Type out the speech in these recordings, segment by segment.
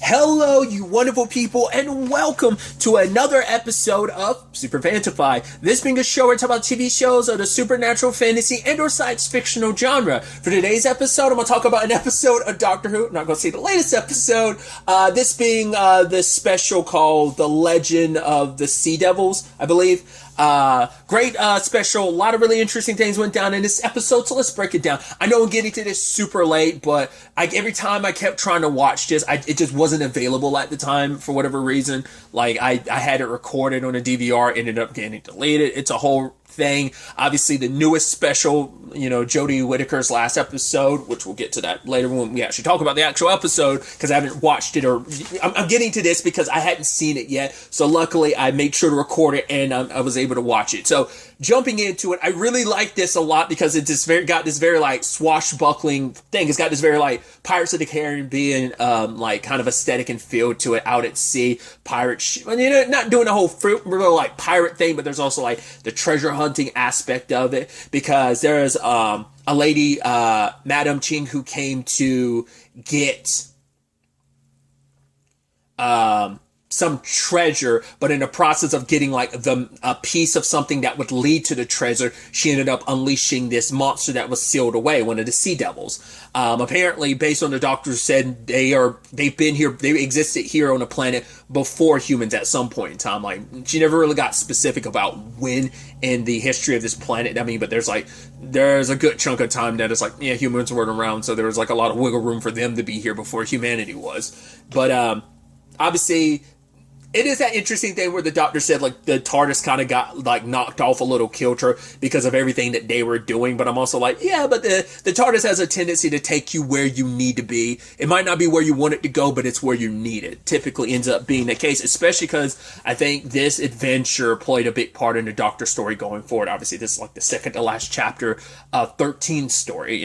Hello, you wonderful people, and welcome to another episode of Super-Fanta-Fi. This being a show where we talk about TV shows of the supernatural, fantasy, and or science fictional genre. For today's episode, I'm going to talk about an episode of Doctor Who. I'm not going to say the latest episode. This being this special called The Legend of the Sea Devils, I believe. Great special. A lot of really interesting things went down in this episode, so let's break it down. I know I'm getting to this super late, but every time I kept trying to watch this, it just wasn't available at the time for whatever reason. Like, I had it recorded on a DVR, ended up getting deleted. It's a whole thing. Obviously, the newest special, Jodie Whittaker's last episode, which we'll get to that later when we actually talk about the actual episode, because I haven't watched it, or I'm getting to this because I hadn't seen it yet. So luckily, I made sure to record it, and I was able to watch it. So jumping into it, I really like this a lot because it just got this very like swashbuckling thing. It's got this very like Pirates of the Caribbean like kind of aesthetic and feel to it, out at sea, not doing the whole real like pirate thing, but there's also like the treasure hunting aspect of it, because there's a lady, Madam Ching, who came to get some treasure, but in the process of getting like a piece of something that would lead to the treasure, she ended up unleashing this monster that was sealed away, one of the sea devils. Apparently, based on the doctors said, they existed here on the planet before humans at some point in time. Like, she never really got specific about when in the history of this planet. I mean, but there's a good chunk of time that it's like, yeah, humans weren't around, so there was like a lot of wiggle room for them to be here before humanity was. But obviously, it is that interesting thing where the doctor said, like, the TARDIS kind of got, like, knocked off a little kilter because of everything that they were doing. But I'm also like, yeah, but the TARDIS has a tendency to take you where you need to be. It might not be where you want it to go, but it's where you need it. Typically ends up being the case, especially because I think this adventure played a big part in the Doctor story going forward. Obviously, this is, like, the second to last chapter of 13's story,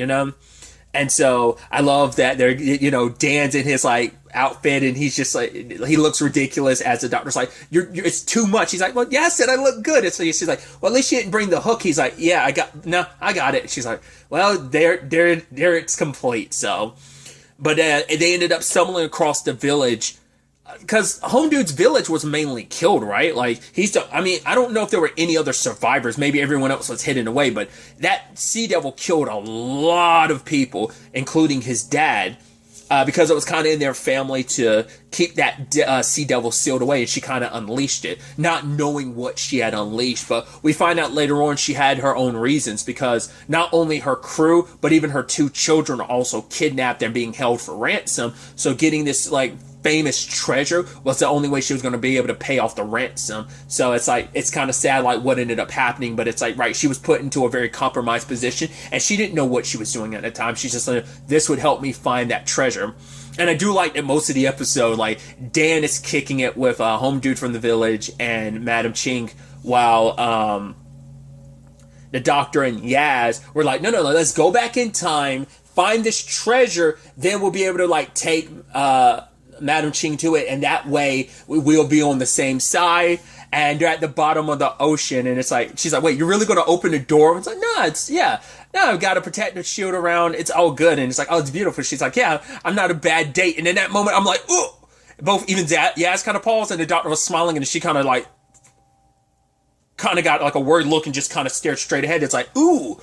And so I love that they're, Dan's in his like outfit, and he's just like, he looks ridiculous as the doctor's like, it's too much. He's like, well, yeah, I said I look good. And so she's like, well, at least you didn't bring the hook. He's like, yeah, I got it. She's like, well, there, it's complete. So, but they ended up stumbling across the village, because Home Dude's village was mainly killed, right? Like, I don't know if there were any other survivors. Maybe everyone else was hidden away, but that Sea Devil killed a lot of people, including his dad, because it was kind of in their family to keep that Sea Devil sealed away, and she kind of unleashed it, not knowing what she had unleashed. But we find out later on she had her own reasons, because not only her crew, but even her two children are also kidnapped and being held for ransom. So getting this, like, famous treasure was the only way she was going to be able to pay off the ransom. So it's like, it's kind of sad, like, what ended up happening, but it's like, right, she was put into a very compromised position, and she didn't know what she was doing at the time. She's just like, this would help me find that treasure. And I do like that most of the episode, like, Dan is kicking it with Home Dude from the village and Madam Ching, while the Doctor and Yaz were like, no, let's go back in time, find this treasure, then we'll be able to, like, take Madam Ching to it, and that way we'll be on the same side. And they're at the bottom of the ocean, and it's like, she's like, wait, you're really going to open the door? It's like, no, I've got a protective shield around, it's all good. And it's like, oh, it's beautiful. She's like, yeah, I'm not a bad date. And in that moment, I'm like, ooh. Both, even Yaz kind of paused, and the doctor was smiling, and she kind of got like a worried look and just kind of stared straight ahead. It's like, ooh,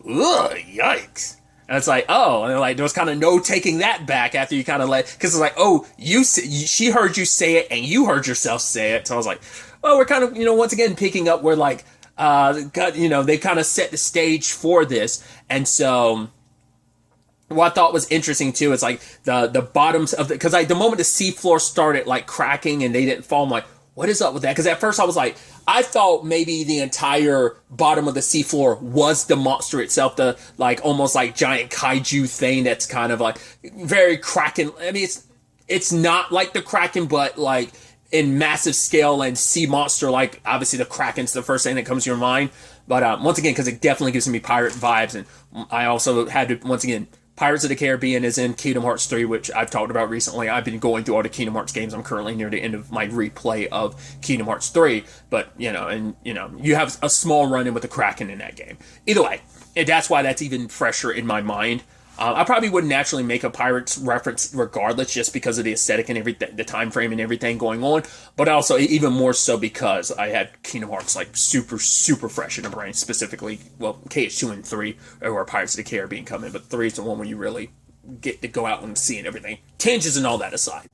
yikes. And it's like, oh, and like, there was kind of no taking that back after you kind of because it's like, oh, she heard you say it, and you heard yourself say it. So I was like, well, we're kind of, once again, picking up where, like, they kind of set the stage for this. And so what I thought was interesting too is like the bottoms of because like the moment the seafloor started like cracking and they didn't fall, I'm like, what is up with that? Because at first I was like, I thought maybe the entire bottom of the seafloor was the monster itself, the like almost like giant kaiju thing that's kind of like very Kraken. I mean, it's not like the Kraken, but like in massive scale and sea monster. Like, obviously the Kraken's the first thing that comes to your mind. But once again, because it definitely gives me pirate vibes, and I also had to once again. Pirates of the Caribbean is in Kingdom Hearts 3, which I've talked about recently. I've been going through all the Kingdom Hearts games. I'm currently near the end of my replay of Kingdom Hearts 3. But, you have a small run-in with the Kraken in that game. Either way, that's why that's even fresher in my mind. I probably would naturally make a Pirates reference regardless, just because of the aesthetic and everything, the time frame and everything going on. But also even more so because I had Kingdom Hearts like super super fresh in the brain. Specifically, well, KH2 and 3 are where Pirates of the Caribbean come in, but 3 is the one where you really get to go out and see and everything. Tangents and all that aside,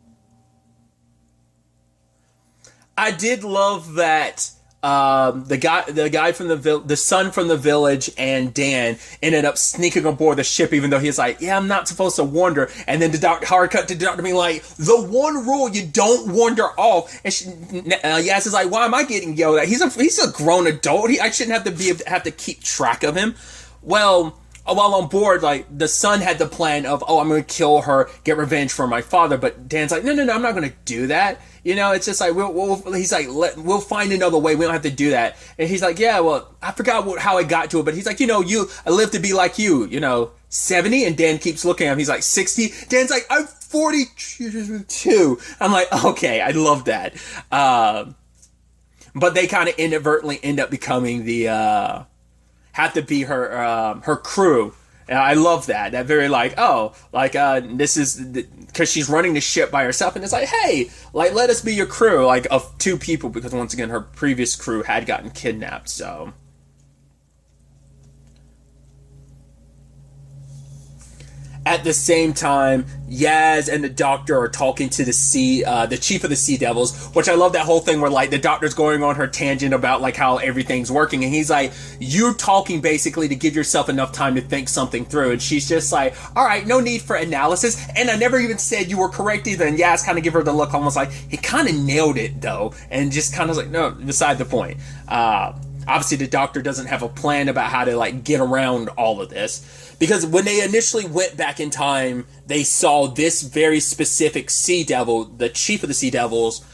I did love that the guy from the son from the village and Dan ended up sneaking aboard the ship, even though he's like, yeah, I'm not supposed to wander. And then the doctor, hard cut to the doctor being like, the one rule, you don't wander off. And Yaz is like, why am I getting yelled at? He's a grown adult. I shouldn't have to keep track of him. Well, while on board, like, the son had the plan of, oh, I'm going to kill her, get revenge for my father. But Dan's like, no, I'm not going to do that. You know, it's just like, he's like, we'll find another way. We don't have to do that. And he's like, yeah, well, I forgot how I got to it. But he's like, I live to be like you, 70. And Dan keeps looking at him. He's like, 60. Dan's like, I'm 42. I'm like, okay, I love that. But they kind of inadvertently end up becoming have to be her crew. And I love that. That very this is because she's running the ship by herself, and it's like, hey, like, let us be your crew, like, of 2 people, because once again her previous crew had gotten kidnapped. So at the same time, Yaz and the doctor are talking to the chief of the Sea Devils, which I love that whole thing where, like, the doctor's going on her tangent about, like, how everything's working, and he's like, you're talking basically to give yourself enough time to think something through, and she's just like, all right, no need for analysis, and I never even said you were correct either, and Yaz kind of give her the look almost like, he kind of nailed it, though, and just kind of like, no, beside the point. Obviously, the doctor doesn't have a plan about how to, like, get around all of this. Because when they initially went back in time, they saw this very specific Sea Devil, the chief of the Sea Devils,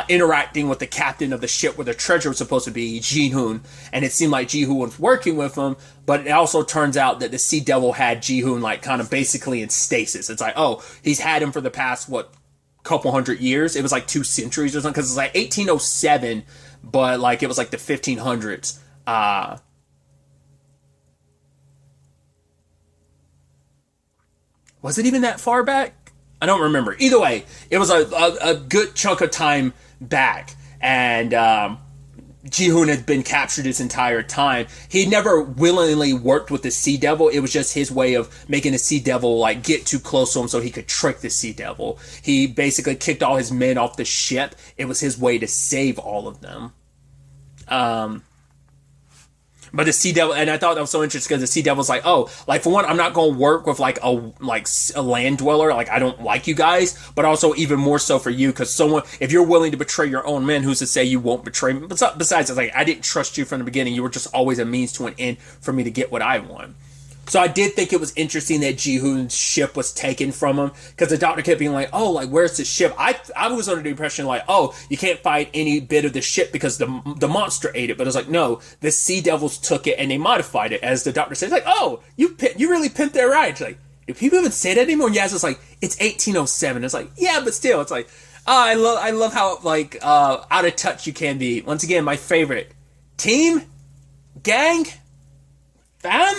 interacting with the captain of the ship where the treasure was supposed to be, Ji-hoon. And it seemed like Ji-hoon was working with him, but it also turns out that the Sea Devil had Ji-hoon, like, kind of basically in stasis. It's like, oh, he's had him for the past, couple hundred years? It was like 2 centuries or something, because it's like 1807, but, like, it was like the 1500s. Was it even that far back? I don't remember. Either way, it was a good chunk of time back. And Ji-hoon had been captured this entire time. He never willingly worked with the Sea Devil. It was just his way of making the Sea Devil, like, get too close to him so he could trick the Sea Devil. He basically kicked all his men off the ship. It was his way to save all of them. But the Sea Devil, and I thought that was so interesting because the Sea Devil's like, oh, like, for one, I'm not going to work with like a land dweller. Like, I don't like you guys, but also even more so for you, because if you're willing to betray your own men, who's to say you won't betray me? Besides, it's like, I didn't trust you from the beginning. You were just always a means to an end for me to get what I want. So I did think it was interesting that Ji-hoon's ship was taken from him, because the doctor kept being like, oh, like, where's the ship? I was under the impression, like, oh, you can't find any bit of the ship because the monster ate it. But it's like, no, the Sea Devils took it and they modified it. As the doctor says, like, oh, you really pimped that ride. It's like, do people even say that anymore? And Yaz is like, it's 1807. It's like, yeah, but still, it's like, oh, I love how, like, out of touch you can be. Once again, my favorite. Team? Gang? Fam?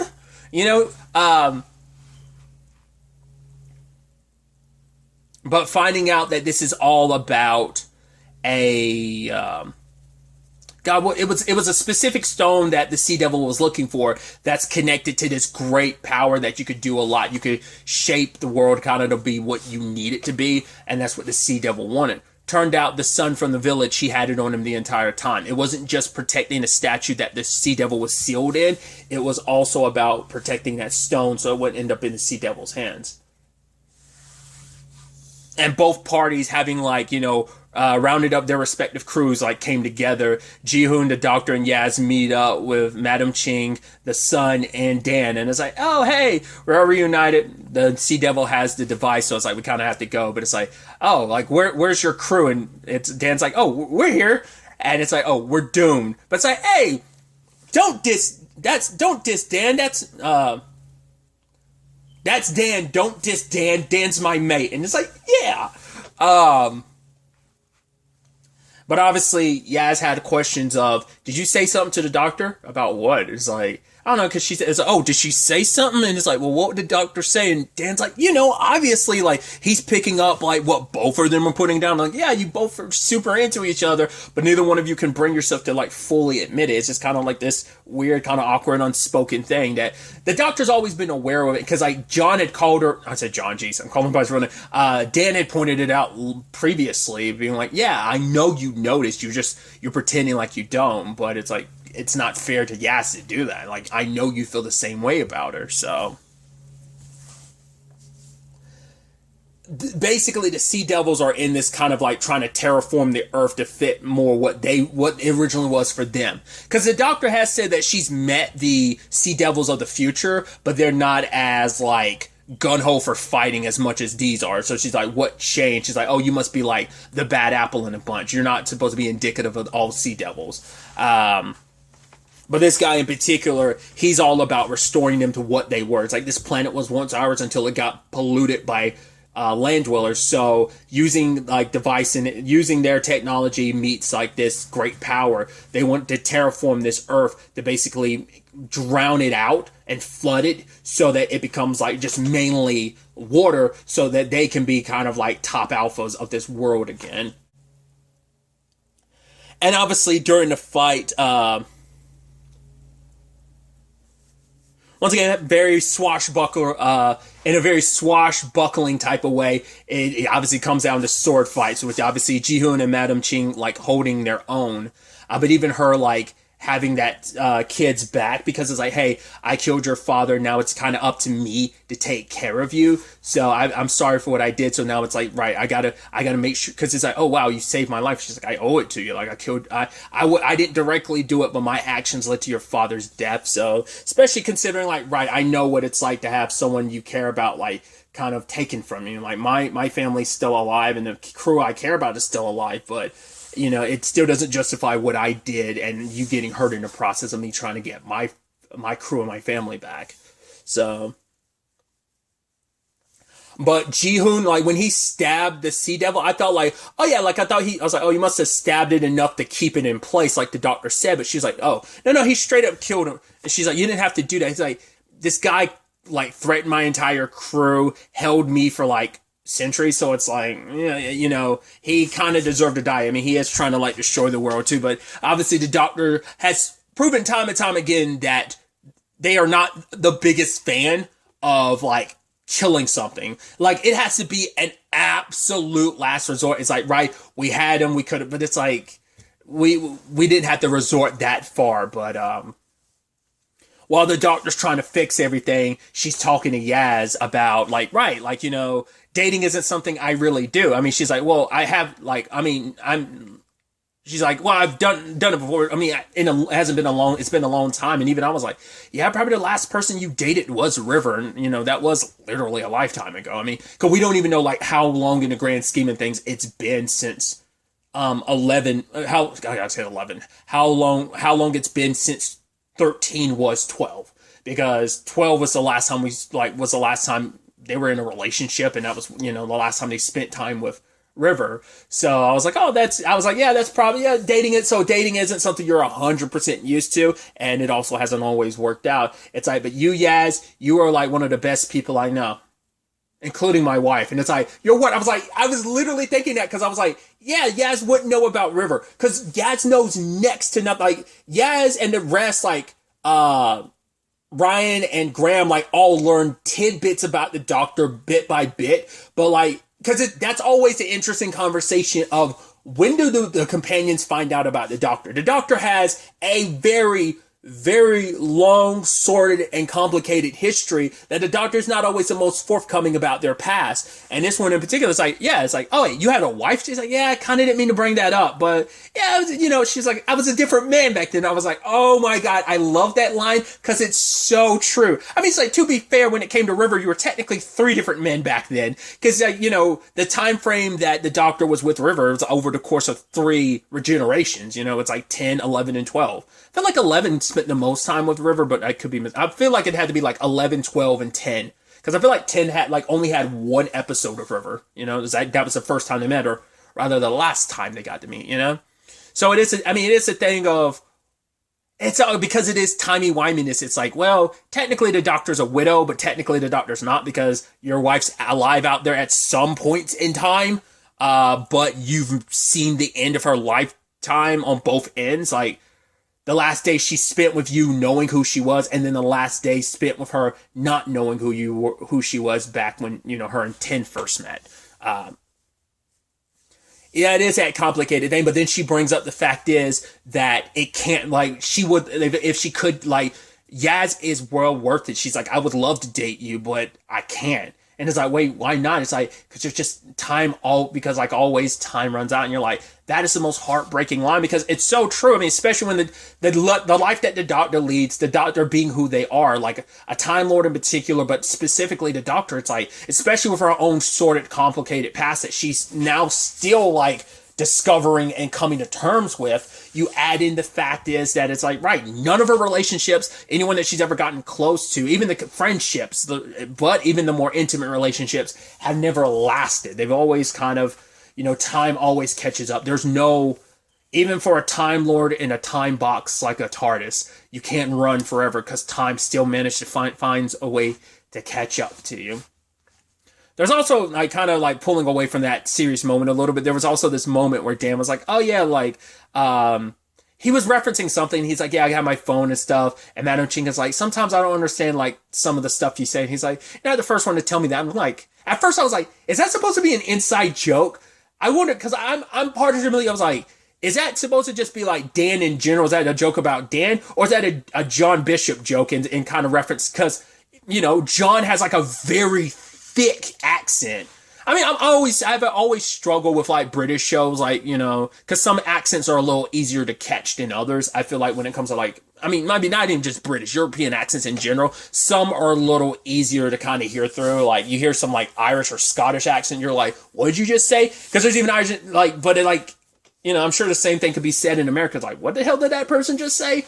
But finding out that this is all about it was a specific stone that the Sea Devil was looking for that's connected to this great power that you could do a lot. You could shape the world kind of to be what you need it to be, and that's what the Sea Devil wanted. Turned out the son from the village, he had it on him the entire time. It wasn't just protecting the statue that the Sea Devil was sealed in. It was also about protecting that stone so it wouldn't end up in the Sea Devil's hands. And both parties having, like, rounded up their respective crews, like, came together. Ji-hoon, the doctor, and Yaz meet up with Madam Ching, the son, and Dan. And it's like, oh, hey, we're reunited. The Sea Devil has the device, so it's like, we kind of have to go. But it's like, oh, like, where's your crew? And Dan's like, oh, we're here. And it's like, oh, we're doomed. But it's like, hey, don't diss Dan. That's Dan. Don't diss Dan. Dan's my mate. And it's like, yeah. But obviously, Yaz had questions of, did you say something to the doctor? About what? It's like, I don't know, because she says, oh, did she say something? And it's like, well, what did doctor say? And Dan's like, you know, obviously, like, he's picking up, like, what both of them are putting down. Like, yeah, you both are super into each other, but neither one of you can bring yourself to, like, fully admit it. It's just kind of like this weird, kind of awkward, unspoken thing that the doctor's always been aware of it, because, like, John had called her, I said John, geez, I'm calling him by his real name. Dan had pointed it out previously, being like, yeah, I know you noticed, you're pretending like you don't, but it's like, it's not fair to Yaz to do that. Like, I know you feel the same way about her, so. Basically, the Sea Devils are in this kind of like trying to terraform the Earth to fit more what it originally was for them. Because the Doctor has said that she's met the Sea Devils of the future, but they're not as like gung-ho for fighting as much as these are. So she's like, what changed? She's like, oh, you must be like the bad apple in a bunch. You're not supposed to be indicative of all Sea Devils. But this guy in particular, he's all about restoring them to what they were. It's like, this planet was once ours until it got polluted by land dwellers. So using like device and using their technology meets like this great power. They want to terraform this Earth to basically drown it out and flood it so that it becomes like just mainly water, so that they can be kind of like top alphas of this world again. And obviously during the fight, once again, very swashbuckler, in a very swashbuckling type of way. It obviously comes down to sword fights, with obviously Ji-hoon and Madam Ching like holding their own. But even her like having that kid's back, because it's like, hey, I killed your father. Now it's kind of up to me to take care of you. So I'm sorry for what I did. So now it's like, right, I gotta make sure, because it's like, oh wow, you saved my life. She's like, I owe it to you. Like I didn't directly do it, but my actions led to your father's death. So especially considering like, right, I know what it's like to have someone you care about like kind of taken from you. Like my family's still alive, and the crew I care about is still alive, but you know, it still doesn't justify what I did and you getting hurt in the process of me trying to get my crew and my family back. So, but Ji-hoon, like when he stabbed the Sea Devil, I thought like, oh yeah, like I was like, oh, he must have stabbed it enough to keep it in place, like the doctor said. But she's like, oh, no, he straight up killed him. And she's like, you didn't have to do that. He's like, this guy like threatened my entire crew, held me for like centuries, so it's like, yeah, you know, he kind of deserved to die. I mean, he is trying to like destroy the world too, but obviously the Doctor has proven time and time again that they are not the biggest fan of like killing something. Like, it has to be an absolute last resort. It's like, right, we had him, we could have, but it's like we didn't have to resort that far. But while the Doctor's trying to fix everything, she's talking to Yaz about like, right, like, you know, dating isn't something I really do. I mean, she's like, well, I have like, I mean, she's like, well, I've done it before. I mean, it hasn't been it's been a long time. And even I was like, yeah, probably the last person you dated was River. And, you know, that was literally a lifetime ago. I mean, cause we don't even know like how long in the grand scheme of things it's been since, 11, I gotta say 11, how long it's been since 13 was 12, because 12 was the last time they were in a relationship, and that was, you know, the last time they spent time with River. So I was like, yeah, that's probably, yeah, dating isn't something you're 100% used to, and it also hasn't always worked out. It's like, but you, Yaz, you are like one of the best people I know, including my wife. And it's like, you're what? I was literally thinking that, because I was like, yeah, Yaz wouldn't know about River, because Yaz knows next to nothing. Like, Yaz and the rest, like, Ryan and Graham, like, all learn tidbits about the Doctor bit by bit, but like, because that's always the interesting conversation of, when do the companions find out about the Doctor? The Doctor has a very, very long, sordid, and complicated history that the Doctor's not always the most forthcoming about their past. And this one in particular, it's like, oh, wait, you had a wife? She's like, yeah, I kind of didn't mean to bring that up, but yeah, you know, she's like, I was a different man back then. I was like, oh my God, I love that line, because it's so true. I mean, it's like, to be fair, when it came to River, you were technically 3 different men back then, because, you know, the time frame that the Doctor was with River was over the course of 3 regenerations. You know, it's like 10, 11, and 12. I feel like 11 spent the most time with River, but I could be I feel like it had to be like 11, 12, and 10. Because I feel like 10 only had 1 episode of River. You know, that was the first time they met, or rather the last time they got to meet, you know? So it is a thing of, It's because it is timey-wiminess. It's like, well, technically the doctor's a widow, but technically the doctor's not because your wife's alive out there at some point in time. But you've seen the end of her lifetime on both ends. Like, the last day she spent with you knowing who she was, and then the last day spent with her not knowing who she was back when, her and Tin first met. Yeah, it is that complicated thing, but then she brings up the fact is that it can't, like, she would, if she could, like, Yaz is well worth it. She's like, I would love to date you, but I can't. And it's like, wait, why not? It's like, because there's just because like always time runs out, and you're like, that is the most heartbreaking line because it's so true. I mean, especially when the life that the doctor leads, the doctor being who they are, like a Time Lord in particular, but specifically the doctor, it's like, especially with her own sordid, complicated past that she's now still like discovering and coming to terms with, you add in the fact is that it's like, right, none of her relationships, anyone that she's ever gotten close to, even the friendships, but even the more intimate relationships have never lasted. They've always kind of, time always catches up. There's no, even for a Time Lord in a time box like a TARDIS, you can't run forever because time still managed to finds a way to catch up to you. There's also, like, kind of, like, pulling away from that serious moment a little bit. There was also this moment where Dan was like, oh, yeah, like, he was referencing something. He's like, yeah, I got my phone and stuff. And Madam Ching is like, sometimes I don't understand, like, some of the stuff you say. And he's like, you're not the first one to tell me that. I'm like, at first I was like, is that supposed to be an inside joke? I wonder, because I'm partially, I was like, is that supposed to just be, like, Dan in general? Is that a joke about Dan? Or is that a John Bishop joke in kind of reference? Because, John has, like, a very thick accent. I mean, I've always struggled with like British shows, like, because some accents are a little easier to catch than others. I feel like when it comes to like, I mean, maybe not even just British, European accents in general, some are a little easier to kind of hear through. Like you hear some like Irish or Scottish accent, you're like, what did you just say? Because there's even Irish, like, but it like, I'm sure the same thing could be said in America. It's like, what the hell did that person just say?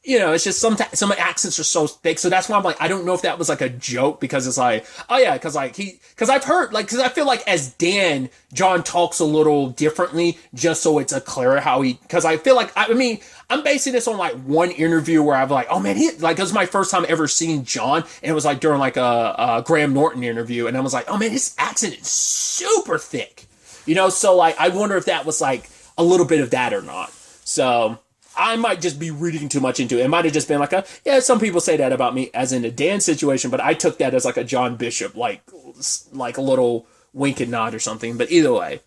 It's just some accents are so thick. So that's why I'm like, I don't know if that was like a joke because it's like, oh yeah, because I've heard, like, because I feel like as Dan, John talks a little differently just so it's a clear how because I feel like, I mean, I'm basing this on like one interview where I've like, oh man, it was my first time ever seeing John. And it was like during like a Graham Norton interview. And I was like, oh man, his accent is super thick, so like, I wonder if that was like a little bit of that or not. So I might just be reading too much into it. It might have just been like some people say that about me as in a Dan situation, but I took that as like a John Bishop, like a little wink and nod or something. But either way,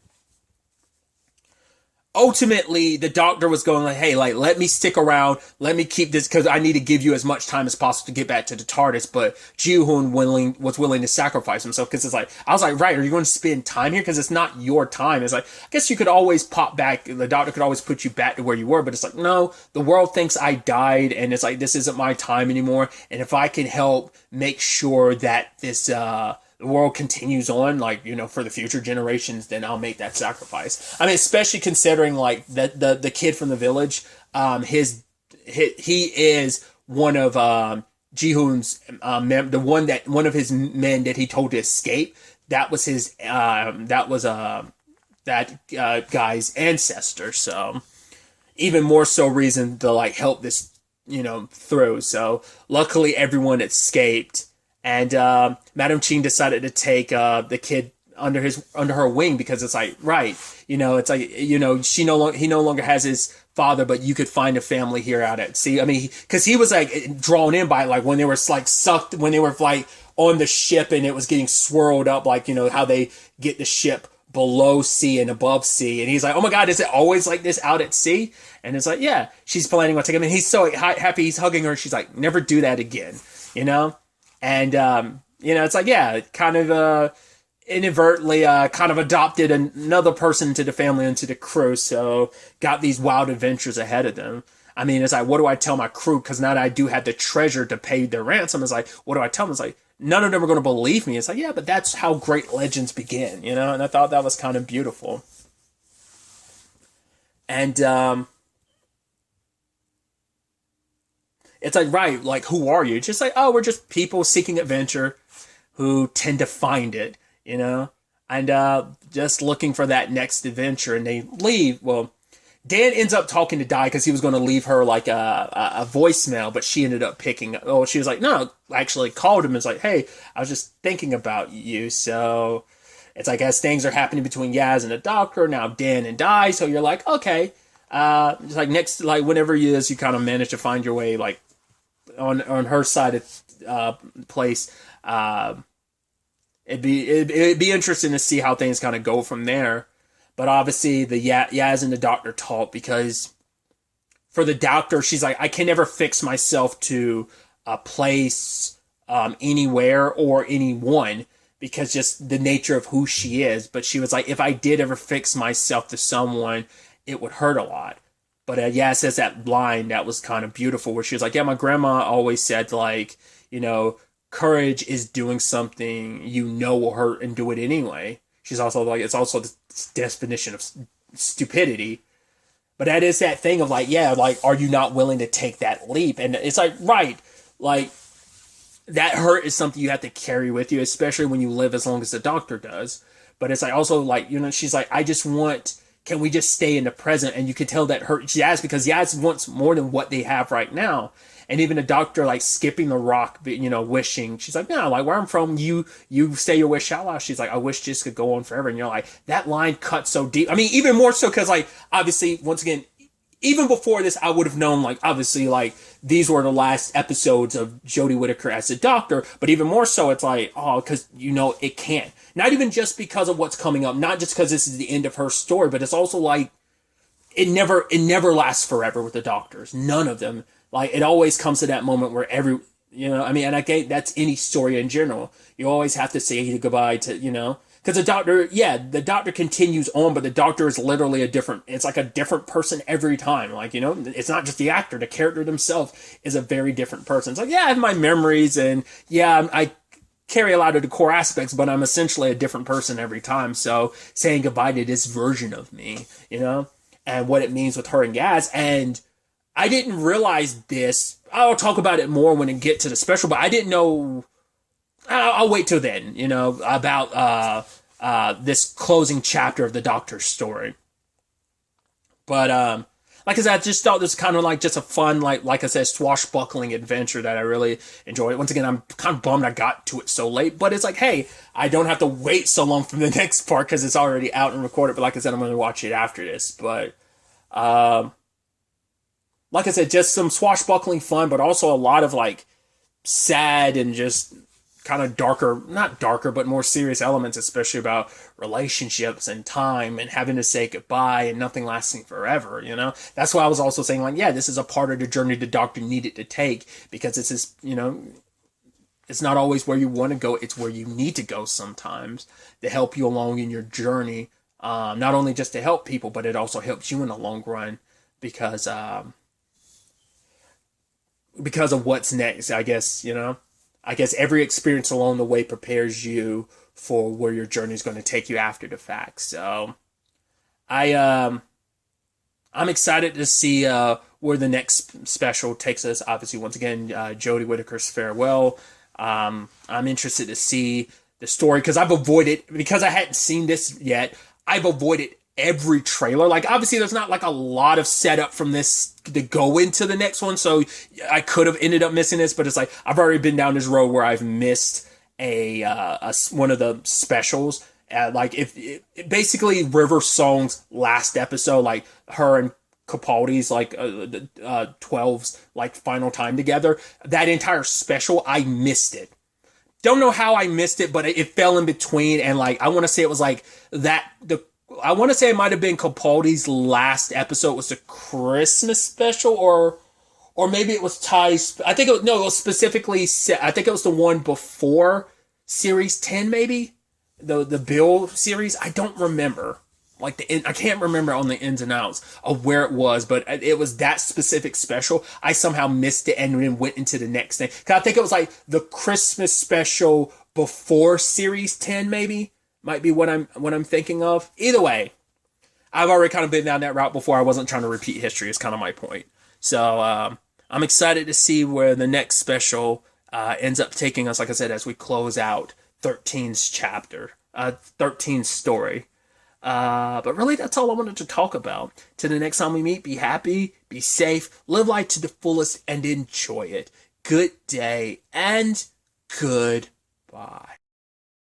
ultimately the doctor was going like, hey, like, let me stick around. Let me keep this because I need to give you as much time as possible to get back to the TARDIS. But Ji-hoon was willing to sacrifice himself because it's like, I was like, right, are you going to spend time here? Because it's not your time. It's like, I guess you could always pop back. The doctor could always put you back to where you were. But it's like, no, the world thinks I died. And it's like, this isn't my time anymore. And if I can help make sure that this, the world continues on, like, for the future generations, then I'll make that sacrifice. I mean, especially considering like that the kid from the village, he is one of Ji-hoon's one of his men that he told to escape. That was his guy's ancestor. So even more so reason to like help this through. So luckily everyone escaped. And Madam Ching decided to take the kid under her wing because it's like, right, it's like, he no longer has his father, but you could find a family here out at sea. I mean, because he was like drawn in by like when they were like sucked, when they were like on the ship and it was getting swirled up, like, how they get the ship below sea and above sea. And he's like, oh my God, is it always like this out at sea? And it's like, yeah, she's planning on taking him. And he's so happy. He's hugging her. She's like, never do that again, And, it's like, yeah, kind of inadvertently kind of adopted another person into the family, into the crew. So got these wild adventures ahead of them. I mean, it's like, what do I tell my crew? Because now that I do have the treasure to pay their ransom, it's like, what do I tell them? It's like, none of them are going to believe me. It's like, yeah, but that's how great legends begin, And I thought that was kind of beautiful. And, it's like, right, like, who are you? It's just like, oh, we're just people seeking adventure who tend to find it, and just looking for that next adventure. And they leave. Well, Dan ends up talking to Di because he was going to leave her like a voicemail, but she ended up picking. Oh, she was like, no, actually called him and was like, hey, I was just thinking about you. So it's like as things are happening between Yaz and the doctor, now Dan and Di. So you're like, okay, just like next, like whenever you kind of manage to find your way like on her side of place. It'd be interesting to see how things kind of go from there. But obviously, the Yaz and the doctor talk because for the doctor, she's like, I can never fix myself to a place, anywhere or anyone because just the nature of who she is. But she was like, if I did ever fix myself to someone, it would hurt a lot. But Yaz says that line that was kind of beautiful where she was like, yeah, my grandma always said like, courage is doing something you know will hurt and do it anyway. She's also like, it's also the definition of stupidity. But that is that thing of like, yeah, like, are you not willing to take that leap? And it's like, right, like, that hurt is something you have to carry with you, especially when you live as long as the doctor does. But it's like also like, she's like, can we just stay in the present? And you can tell that hurt Yaz because Yaz wants more than what they have right now. And even the doctor like skipping the rock, wishing. She's like, no, like where I'm from, you say your wish out loud. She's like, I wish this could go on forever. And you're like, that line cuts so deep. I mean, even more so because like obviously once again, even before this, I would have known like obviously like these were the last episodes of Jodie Whittaker as a doctor. But even more so, it's like because it can't. Not even just because of what's coming up, not just because this is the end of her story, but it's also like it never lasts forever with the doctors. None of them. Like, it always comes to that moment where and I get that's any story in general. You always have to say goodbye to, because the doctor continues on, but the doctor is literally it's like a different person every time. Like, it's not just the actor, the character themselves is a very different person. It's like, yeah, I have my memories and yeah, I carry a lot of the core aspects, but I'm essentially a different person every time. So saying goodbye to this version of me, and what it means with her and Yaz. And I didn't realize this. I'll talk about it more when I get to the special, but I didn't know. I'll wait till then, about this closing chapter of the Doctor's story. But like I said, I just thought this was kind of like just a fun, like I said, swashbuckling adventure that I really enjoyed. Once again, I'm kind of bummed I got to it so late, but it's like, hey, I don't have to wait so long for the next part because it's already out and recorded. But like I said, I'm going to watch it after this. But like I said, just some swashbuckling fun, but also a lot of like sad and just kind of not darker, but more serious elements, especially about relationships and time and having to say goodbye and nothing lasting forever, That's why I was also saying like, yeah, this is a part of the journey the doctor needed to take because it's this, it's not always where you want to go. It's where you need to go sometimes to help you along in your journey. Not only just to help people, but it also helps you in the long run because of what's next, I guess, I guess every experience along the way prepares you for where your journey is going to take you after the fact. So I'm excited to see where the next special takes us. Obviously, once again, Jodie Whittaker's farewell. I'm interested to see the story because I hadn't seen this yet. I've avoided every trailer. Like, obviously there's not like a lot of setup from this to go into the next one, so I could have ended up missing this, but it's like I've already been down this road where I've missed a one of the specials. Like basically River Song's last episode, like her and Capaldi's like 12's like final time together, that entire special, I missed it. Don't know how I missed it, but it fell in between, and like I want to say it was like that I want to say it might have been Capaldi's last episode was the Christmas special, or maybe it was Ty's. I think it was specifically. I think it was the one before Series 10, maybe the Bill series. I don't remember. I can't remember on the ins and outs of where it was, but it was that specific special. I somehow missed it and then went into the next thing. Cause I think it was like the Christmas special before Series 10, maybe. Might be what I'm thinking of. Either way, I've already kind of been down that route before. I wasn't trying to repeat history. Is kind of my point. So I'm excited to see where the next special ends up taking us. Like I said, as we close out 13's chapter, 13's story. But really, that's all I wanted to talk about. Till the next time we meet, be happy, be safe, live life to the fullest, and enjoy it. Good day and goodbye.